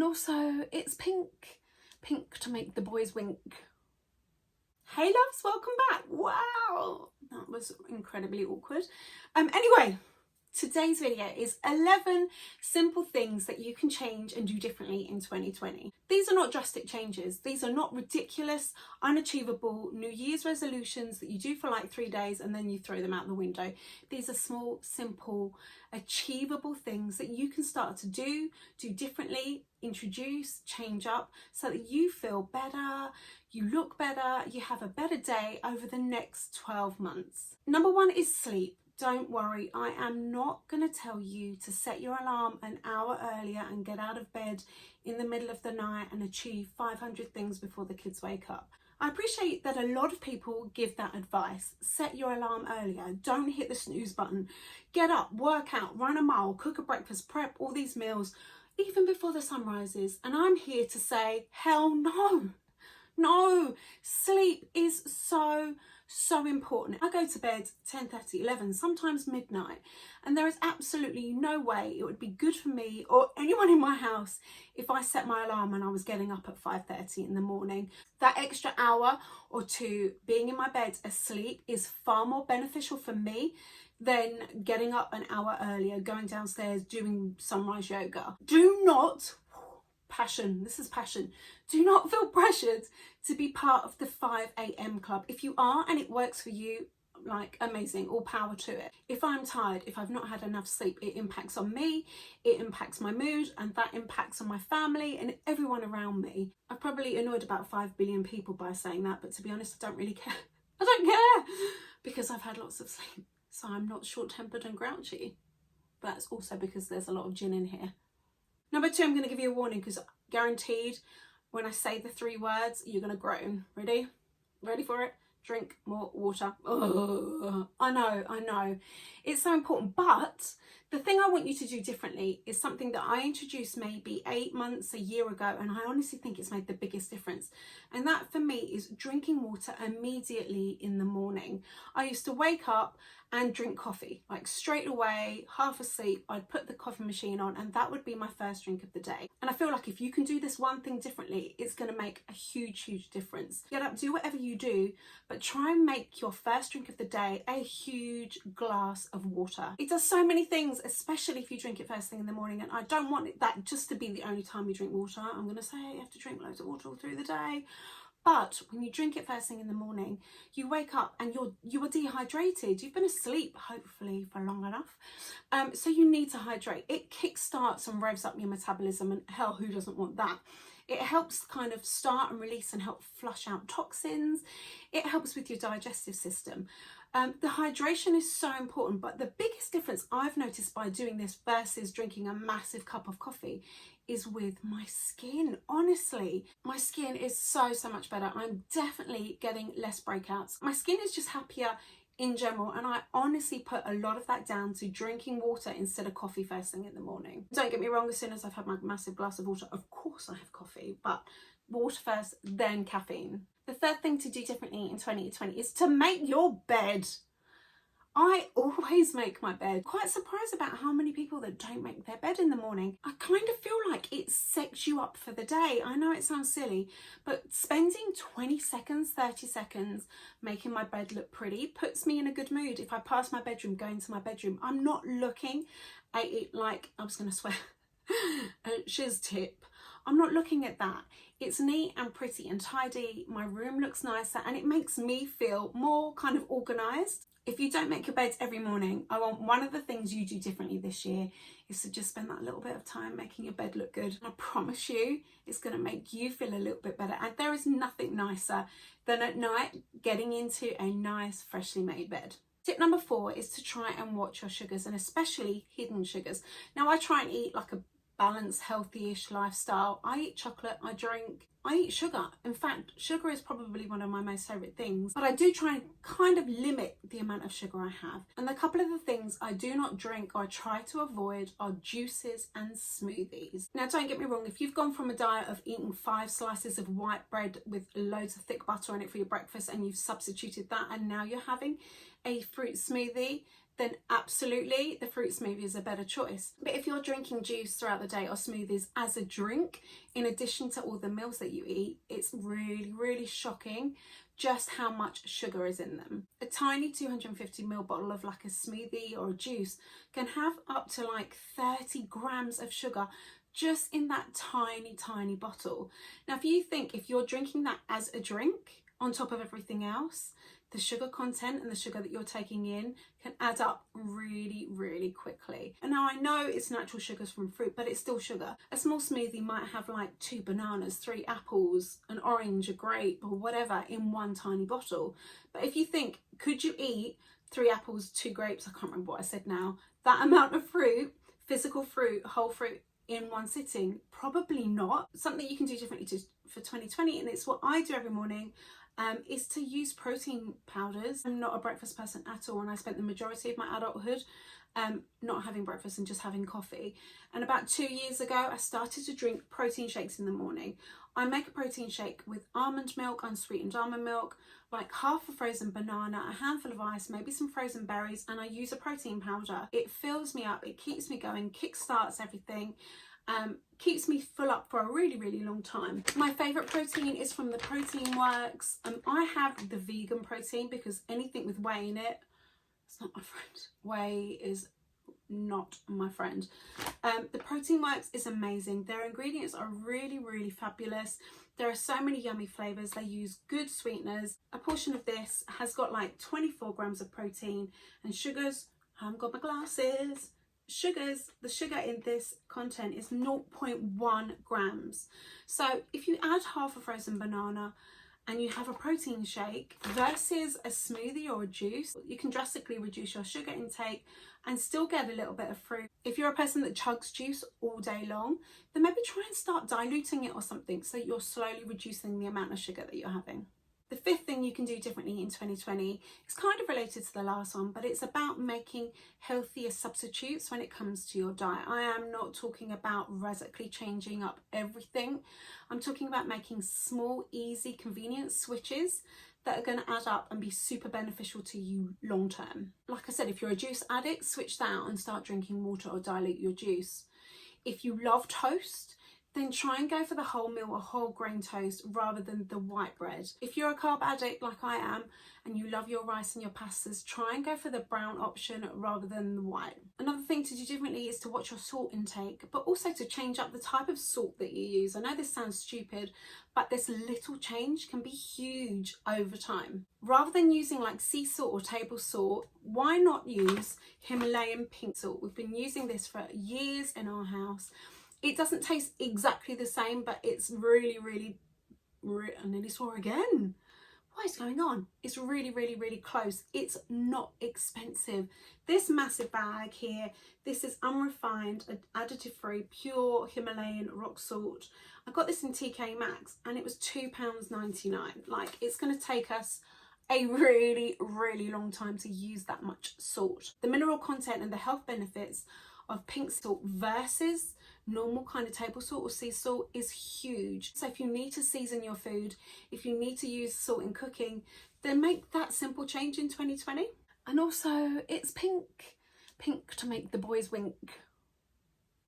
And also it's pink to make the boys wink. Hey loves, welcome back. Wow, that was incredibly awkward. Anyway, today's video is 11 simple things that you can change and do differently in 2020. These are not drastic changes. These are not ridiculous, unachievable New Year's resolutions that you do for like 3 days and then you throw them out the window. These are small, simple, achievable things that you can start to do differently, introduce, change up, so that you feel better, you look better, you have a better day over the next 12 months. Number one is sleep. Don't worry, I am not going to tell you to set your alarm an hour earlier and get out of bed in the middle of the night and achieve 500 things before the kids wake up. I appreciate that a lot of people give that advice. Set your alarm earlier. Don't hit the snooze button. Get up, work out, run a mile, cook a breakfast, prep all these meals, even before the sun rises. And I'm here to say, hell no. No, sleep is so important. I go to bed 10:30, 11, sometimes midnight, and there is absolutely no way it would be good for me or anyone in my house if I set my alarm and I was getting up at 5:30 in the morning. That extra hour or two being in my bed asleep is far more beneficial for me than getting up an hour earlier, going downstairs, doing sunrise yoga. Do not this is passion. Do not feel pressured to be part of the 5 a.m. club. If you are and it works for you, like amazing, all power to it. If I'm tired, if I've not had enough sleep, it impacts on me, it impacts my mood, and that impacts on my family and everyone around me. I've probably annoyed about 5 billion people by saying that, but to be honest, I don't really care. I don't care because I've had lots of sleep, so I'm not short-tempered and grouchy. But that's also because there's a lot of gin in here. Number two, I'm going to give you a warning because guaranteed when I say the 3 words, you're going to groan. Ready? Ready for it? Drink more water. Oh, I know. It's so important. But the thing I want you to do differently is something that I introduced maybe 8 months, a year ago, and I honestly think it's made the biggest difference. And that for me is drinking water immediately in the morning. I used to wake up and drink coffee, like straight away, half asleep, I'd put the coffee machine on and that would be my first drink of the day. And I feel like if you can do this one thing differently, it's gonna make a huge difference. Get up, do whatever you do, but try and make your first drink of the day a huge glass of water. It does so many things, especially if you drink it first thing in the morning. And I don't want that just to be the only time you drink water. I'm gonna say you have to drink loads of water all through the day. But when you drink it first thing in the morning, you wake up and you are dehydrated. You've been asleep, hopefully, for long enough. So you need to hydrate. It kickstarts and revs up your metabolism, and hell, who doesn't want that? It helps kind of start and release and help flush out toxins. It helps with your digestive system. The hydration is so important, but the biggest difference I've noticed by doing this versus drinking a massive cup of coffee is with my skin. Honestly, my skin is so much better. I'm definitely getting less breakouts. My skin is just happier in general, and I honestly put a lot of that down to drinking water instead of coffee first thing in the morning. Don't get me wrong, as soon as I've had my massive glass of water, of course I have coffee, but water first, then caffeine. The third thing to do differently in 2020 is to make your bed. I always make my bed. Quite surprised about how many people that don't make their bed in the morning. I kind of feel like it sets you up for the day. I know it sounds silly, but spending 20 seconds, 30 seconds making my bed look pretty puts me in a good mood. If I pass my bedroom, go into my bedroom, I'm not looking at it like, I was going to swear, a shiz tip. I'm not looking at that. It's neat and pretty and tidy. My room looks nicer and it makes me feel more kind of organised. If you don't make your beds every morning, I want one of the things you do differently this year is to just spend that little bit of time making your bed look good. And I promise you, it's going to make you feel a little bit better. And there is nothing nicer than at night getting into a nice, freshly made bed. Tip number 4 is to try and watch your sugars, and especially hidden sugars. Now, I try and eat like a balanced, healthy-ish lifestyle. I eat chocolate, I eat sugar. In fact, sugar is probably one of my most favourite things, but I do try and kind of limit the amount of sugar I have. And a couple of the things I do not drink or I try to avoid are juices and smoothies. Now, don't get me wrong, if you've gone from a diet of eating 5 slices of white bread with loads of thick butter on it for your breakfast and you've substituted that and now you're having a fruit smoothie, then absolutely the fruit smoothie is a better choice. But if you're drinking juice throughout the day or smoothies as a drink, in addition to all the meals that you eat, it's really, really shocking just how much sugar is in them. A tiny 250ml bottle of like a smoothie or a juice can have up to like 30 grams of sugar just in that tiny bottle. Now, if you think if you're drinking that as a drink on top of everything else, the sugar content and the sugar that you're taking in can add up really, really quickly. And now I know it's natural sugars from fruit, but it's still sugar. A small smoothie might have like 2 bananas, 3 apples, an orange, a grape, or whatever in one tiny bottle. But if you think, could you eat 3 apples, 2 grapes, I can't remember what I said now, that amount of fruit, physical fruit, whole fruit, in one sitting? Probably not. Something you can do differently for 2020, and it's what I do every morning, is to use protein powders. I'm not a breakfast person at all, and I spent the majority of my adulthood not having breakfast and just having coffee. And about 2 years ago, I started to drink protein shakes in the morning. I make a protein shake with almond milk, unsweetened almond milk, like half a frozen banana, a handful of ice, maybe some frozen berries, and I use a protein powder. It fills me up, it keeps me going, kickstarts everything, keeps me full up for a really, really long time. My favourite protein is from the Protein Works. I have the vegan protein because anything with whey in it, it's not my friend. Whey is not my friend. The Protein Works is amazing. Their ingredients are really, really fabulous. There are so many yummy flavours. They use good sweeteners. A portion of this has got like 24 grams of protein and sugars. I haven't got my glasses. The sugar in this content is 0.1 grams. So if you add half a frozen banana and you have a protein shake versus a smoothie or a juice, you can drastically reduce your sugar intake and still get a little bit of fruit. If you're a person that chugs juice all day long, then maybe try and start diluting it or something so you're slowly reducing the amount of sugar that you're having. The fifth thing you can do differently in 2020 is kind of related to the last one, but it's about making healthier substitutes when it comes to your diet. I am not talking about radically changing up everything. I'm talking about making small, easy, convenient switches that are going to add up and be super beneficial to you long term. Like I said, if you're a juice addict, switch that out and start drinking water or dilute your juice. If you love toast, then try and go for the wholemeal or whole grain toast rather than the white bread. If you're a carb addict like I am and you love your rice and your pastas, try and go for the brown option rather than the white. Another thing to do differently is to watch your salt intake, but also to change up the type of salt that you use. I know this sounds stupid, but this little change can be huge over time. Rather than using like sea salt or table salt, why not use Himalayan pink salt? We've been using this for years in our house. It doesn't taste exactly the same, but it's really, I nearly swore again. What is going on? It's really close. It's not expensive. This massive bag here, this is unrefined, additive free, pure Himalayan rock salt. I got this in TK Maxx and it was £2.99. Like, it's going to take us a really long time to use that much salt. The mineral content and the health benefits of pink salt versus normal kind of table salt or sea salt is huge. So if you need to season your food, if you need to use salt in cooking, then make that simple change in 2020. And also, it's pink to make the boys wink.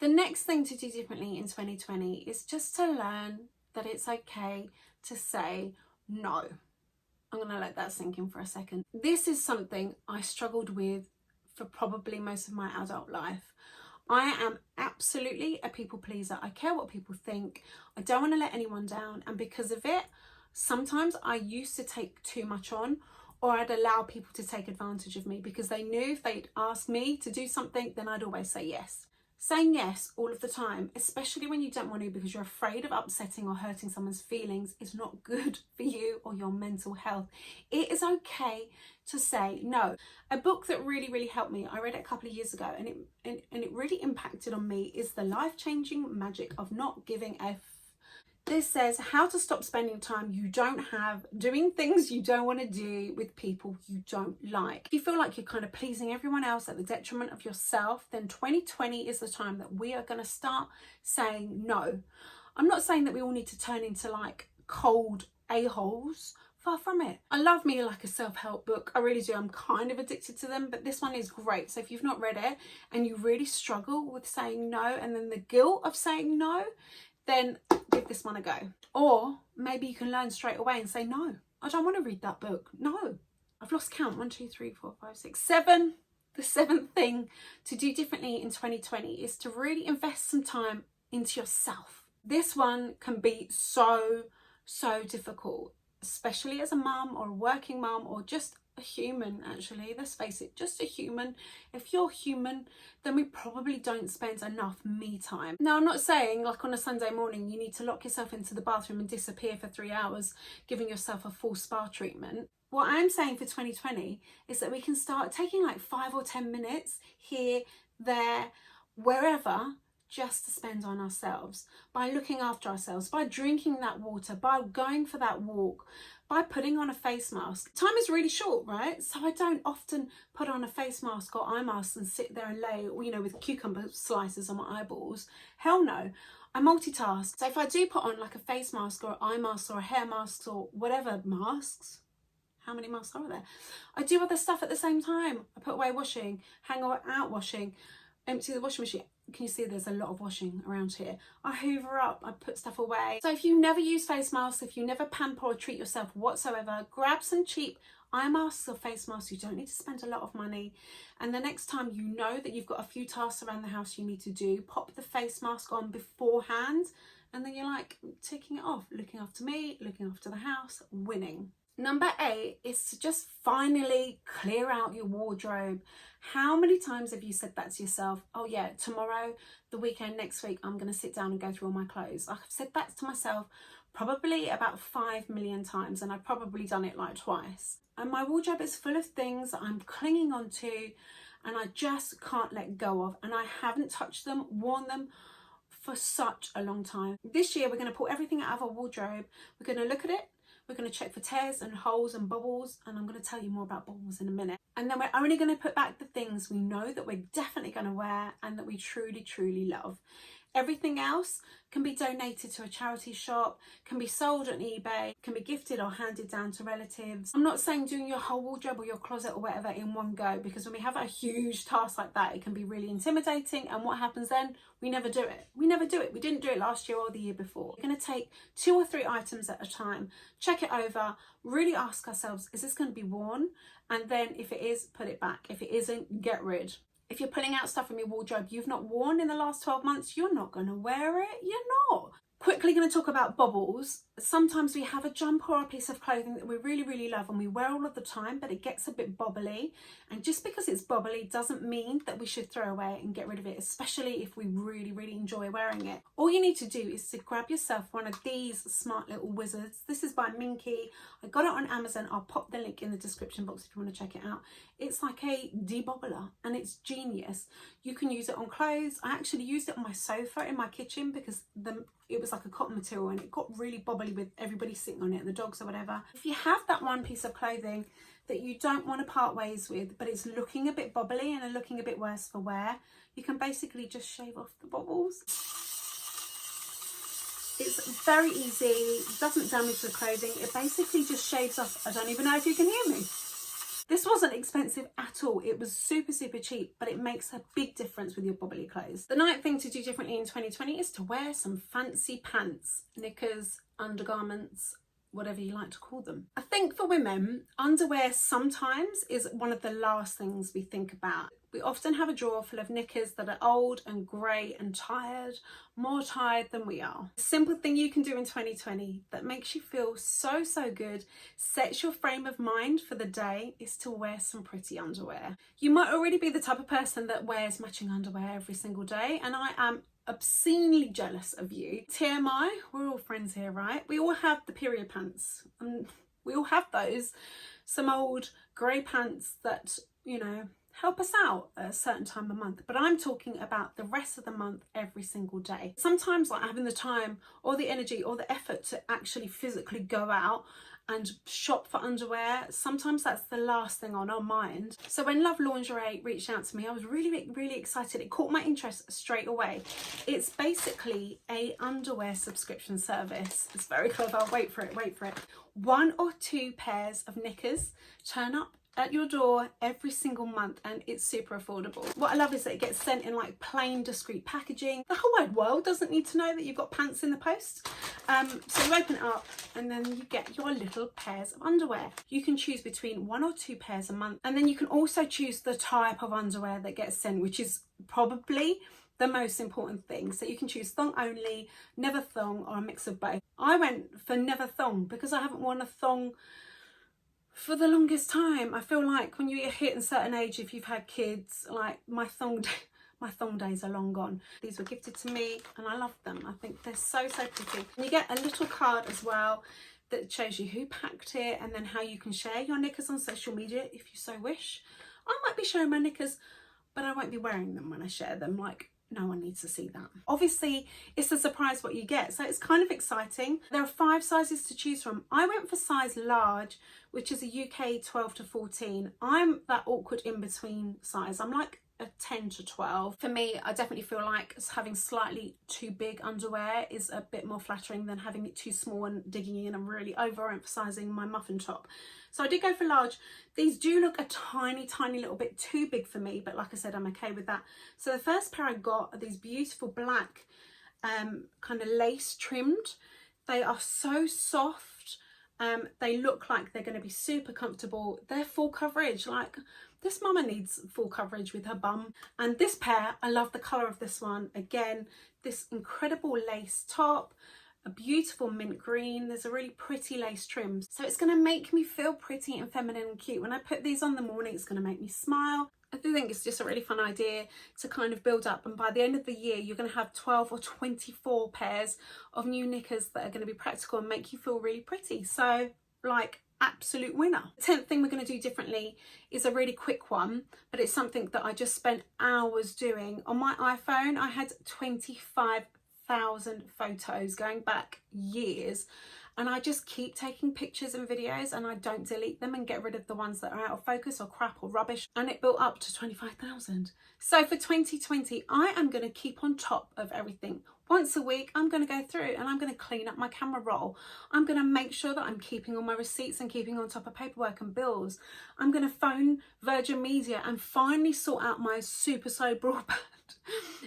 The next thing to do differently in 2020 is just to learn that it's okay to say no. I'm gonna let that sink in for a second. This is something I struggled with for probably most of my adult life. I am absolutely a people pleaser. I care what people think. I don't want to let anyone down. And because of it, sometimes I used to take too much on, or I'd allow people to take advantage of me because they knew if they'd ask me to do something, then I'd always say yes. Saying yes all of the time, especially when you don't want to because you're afraid of upsetting or hurting someone's feelings, is not good for you or your mental health. It is okay to say no. A book that really helped me, I read it a couple of years ago and it really impacted on me, is The Life-Changing Magic of Not Giving a F. This says how to stop spending time you don't have doing things you don't want to do with people you don't like. If you feel like you're kind of pleasing everyone else at the detriment of yourself, then 2020 is the time that we are going to start saying no. I'm not saying that we all need to turn into like cold a-holes. Far from it. I love me like a self-help book. I really do. I'm kind of addicted to them, but this one is great. So if you've not read it and you really struggle with saying no and then the guilt of saying no, then give this one a go. Or maybe you can learn straight away and say, no, I don't want to read that book. No. I've lost count. 1, 2, 3, 4, 5, 6, 7. The 7th thing to do differently in 2020 is to really invest some time into yourself. This one can be so difficult, especially as a mum or a working mum or just a human. Actually, let's face it, just a human. If you're human, then we probably don't spend enough me time. Now, I'm not saying like on a Sunday morning you need to lock yourself into the bathroom and disappear for 3 hours, giving yourself a full spa treatment. What I'm saying for 2020 is that we can start taking like 5 or 10 minutes here, there, wherever, just to spend on ourselves, by looking after ourselves, by drinking that water, by going for that walk, by putting on a face mask. Time is really short, right? So I don't often put on a face mask or eye mask and sit there and lay, you know, with cucumber slices on my eyeballs. Hell no. I multitask. So if I do put on like a face mask or an eye mask or a hair mask or whatever masks, how many masks are there? I do other stuff at the same time. I put away washing, hang out washing, empty the washing machine. Can you see there's a lot of washing around here? I hoover up, I put stuff away. So if you never use face masks, if you never pamper or treat yourself whatsoever, grab some cheap eye masks or face masks. You don't need to spend a lot of money. And the next time you know that you've got a few tasks around the house you need to do, pop the face mask on beforehand. And then you're like ticking it off, looking after me, looking after the house, winning. Number 8 is to just finally clear out your wardrobe. How many times have you said that to yourself? Oh yeah, tomorrow, the weekend, next week, I'm going to sit down and go through all my clothes. I've said that to myself probably about 5 million times, and I've probably done it like twice. And my wardrobe is full of things that I'm clinging on to and I just can't let go of. And I haven't touched them, worn them for such a long time. This year, we're going to pull everything out of our wardrobe. We're going to look at it. We're going to check for tears and holes and bubbles, and I'm going to tell you more about bubbles in a minute. And then we're only going to put back the things we know that we're definitely going to wear and that we truly love. Everything else can be donated to a charity shop, can be sold on eBay, can be gifted or handed down to relatives. I'm not saying doing your whole wardrobe or your closet or whatever in one go, because when we have a huge task like that, it can be really intimidating. And what happens then? We never do it. We didn't do it last year or the year before. We're going to take 2 or 3 items at a time, check it over, really ask ourselves, is this going to be worn? And then if it is, put it back. If it isn't, get rid. If you're pulling out stuff from your wardrobe you've not worn in the last 12 months, you're not going to wear it. You're not. Quickly going to talk about bobbles. Sometimes we have a jumper or a piece of clothing that we really love and we wear all of the time, but it gets a bit bobbly. And just because it's bobbly doesn't mean that we should throw away and get rid of it, especially if we really enjoy wearing it. All you need to do is to grab yourself one of these smart little wizards. This is by Minky. I got it on Amazon. I'll pop the link in the description box if you want to check it out. It's like a debobbler and it's genius. You can use it on clothes. I actually used it on my sofa in my kitchen because it was like a cotton material and it got really bobbly with everybody sitting on it and the dogs or whatever. If you have that one piece of clothing that you don't want to part ways with, but it's looking a bit bobbly and looking a bit worse for wear, you can basically just shave off the bobbles. It's very easy, doesn't damage the clothing, it basically just shaves off. I don't even know if you can hear me. This wasn't expensive at all. It was super cheap, but it makes a big difference with your bobbly clothes. The 9th thing to do differently in 2020 is to wear some fancy pants, knickers, undergarments, whatever you like to call them. I think for women, underwear sometimes is one of the last things we think about. We often have a drawer full of knickers that are old and grey and tired, more tired than we are. A simple thing you can do in 2020 that makes you feel so good, sets your frame of mind for the day, is to wear some pretty underwear. You might already be the type of person that wears matching underwear every single day, and I am obscenely jealous of you. TMI, we're all friends here, right? We all have the period pants, and we all have those. Some old grey pants that, you know, help us out at a certain time of month. But I'm talking about the rest of the month, every single day. Sometimes like having the time or the energy or the effort to actually physically go out and shop for underwear, sometimes that's the last thing on our mind. So when Love Lingerie reached out to me, I was really excited. It caught my interest straight away. It's basically a underwear subscription service. It's very clever. Wait for it. 1 or 2 pairs of knickers turn up at your door every single month, and it's super affordable. What I love is that it gets sent in like plain discreet packaging. The whole wide world doesn't need to know that you've got pants in the post. So you open it up and then you get your little pairs of underwear. You can choose between 1 or 2 pairs a month, and then you can also choose the type of underwear that gets sent, which is probably the most important thing. So you can choose thong only, never thong, or a mix of both. I went for never thong because I haven't worn a thong for the longest time. I feel like when you hit a certain age, if you've had kids, like my thong days are long gone. These were gifted to me and I love them. I think they're so pretty. And you get a little card as well that shows you who packed it and then how you can share your knickers on social media if you so wish. I might be sharing my knickers, but I won't be wearing them when I share them. Like, no one needs to see that. Obviously, it's a surprise what you get, so it's kind of exciting. There are 5 sizes to choose from. I went for size large, which is a UK 12 to 14. I'm that awkward in between size. I'm like a 10 to 12. For me, I definitely feel like having slightly too big underwear is a bit more flattering than having it too small and digging in and really overemphasizing my muffin top. So I did go for large. These do look a tiny little bit too big for me, but like I said, I'm okay with that. So the first pair I got are these beautiful black kind of lace trimmed. They are so soft. They look like they're going to be super comfortable. They're full coverage. Like, this mama needs full coverage with her bum. And this pair, I love the colour of this one. Again, this incredible lace top, a beautiful mint green. There's a really pretty lace trim. So it's going to make me feel pretty and feminine and cute. When I put these on in the morning, it's going to make me smile. I do think it's just a really fun idea to kind of build up, and by the end of the year you're going to have 12 or 24 pairs of new knickers that are going to be practical and make you feel really pretty. So, like, absolute winner. The 10th thing we're going to do differently is a really quick one, but it's something that I just spent hours doing. On my iPhone, I had 25,000 photos going back years, and I just keep taking pictures and videos and I don't delete them and get rid of the ones that are out of focus or crap or rubbish, and it built up to 25,000. So for 2020, I am going to keep on top of everything. Once a week, I'm going to go through and I'm going to clean up my camera roll. I'm going to make sure that I'm keeping all my receipts and keeping on top of paperwork and bills. I'm going to phone Virgin Media and finally sort out my super slow broadband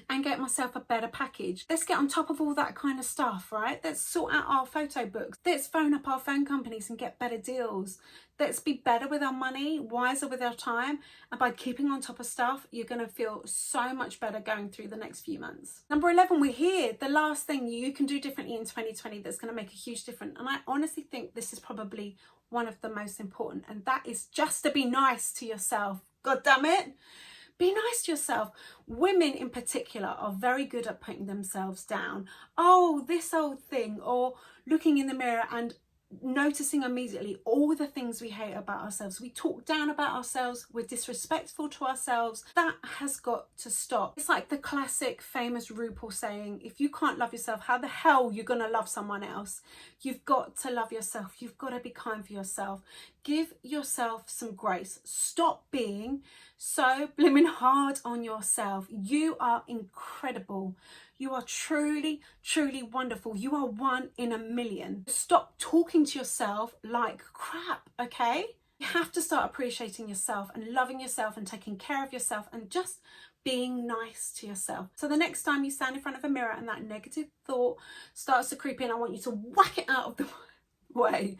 and get myself a better package. Let's get on top of all that kind of stuff, right? Let's sort out our photo books. Let's phone up our phone companies and get better deals. Let's be better with our money, wiser with our time. And by keeping on top of stuff, you're going to feel so much better going through the next few months. Number 11, we're here. The last thing you can do differently in 2020 that's going to make a huge difference. And I honestly think this is probably one of the most important. And that is just to be nice to yourself. God damn it. Be nice to yourself. Women in particular are very good at putting themselves down. Oh, this old thing. Or looking in the mirror and noticing immediately all the things we hate about ourselves. We talk down about ourselves, we're disrespectful to ourselves. That has got to stop. It's like the classic famous RuPaul saying, if you can't love yourself, how the hell are you gonna love someone else? You've got to love yourself. You've got to be kind for yourself. Give yourself some grace. Stop being so blimmin' hard on yourself. You are incredible. You are truly wonderful. You are 1 in a million. Stop talking to yourself like crap, okay? You have to start appreciating yourself and loving yourself and taking care of yourself and just being nice to yourself. So the next time you stand in front of a mirror and that negative thought starts to creep in, I want you to whack it out of the way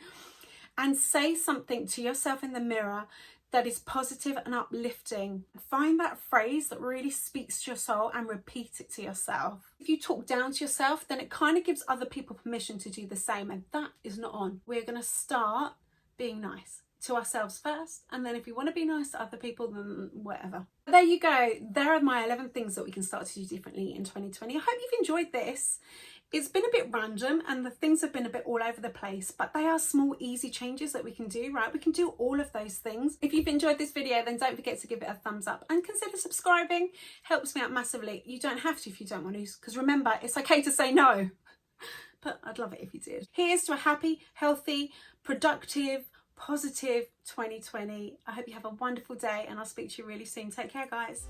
and say something to yourself in the mirror that is positive and uplifting. Find that phrase that really speaks to your soul and repeat it to yourself. If you talk down to yourself, then it kind of gives other people permission to do the same, and that is not on. We're going to start being nice to ourselves first, and then if you want to be nice to other people, then whatever. There you go. There are my 11 things that we can start to do differently in 2020. I hope you've enjoyed this. It's been a bit random and the things have been a bit all over the place, but they are small, easy changes that we can do, right? We can do all of those things. If you've enjoyed this video, then don't forget to give it a thumbs up and consider subscribing. Helps me out massively. You don't have to if you don't want to, because remember, it's okay to say no, but I'd love it if you did. Here's to a happy, healthy, productive, positive 2020. I hope you have a wonderful day and I'll speak to you really soon. Take care, guys.